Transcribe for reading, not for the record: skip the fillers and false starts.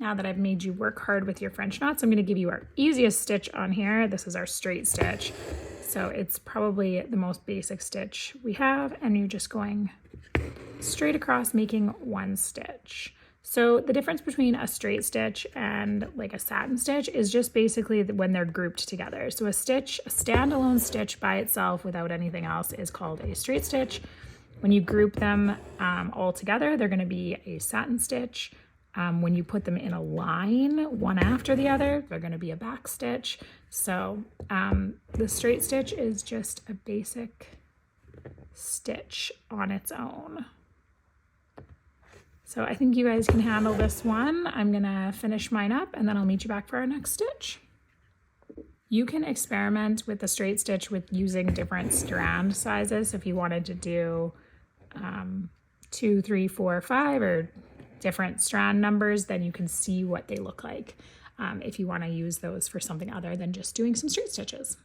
Now that I've made you work hard with your French knots, I'm going to give you our easiest stitch on here. This is our straight stitch. So it's probably the most basic stitch we have, and you're just going straight across making one stitch. So the difference between a straight stitch and like a satin stitch is just basically when they're grouped together. So a standalone stitch by itself without anything else is called a straight stitch. When you group them all together, they're going to be a satin stitch. When you put them in a line, one after the other, they're going to be a back stitch. So the straight stitch is just a basic stitch on its own. So I think you guys can handle this one. I'm gonna finish mine up and then I'll meet you back for our next stitch. You can experiment with the straight stitch with using different strand sizes. If you wanted to do 2, 3, 4, 5 or different strand numbers, then you can see what they look like if you want to use those for something other than just doing some straight stitches.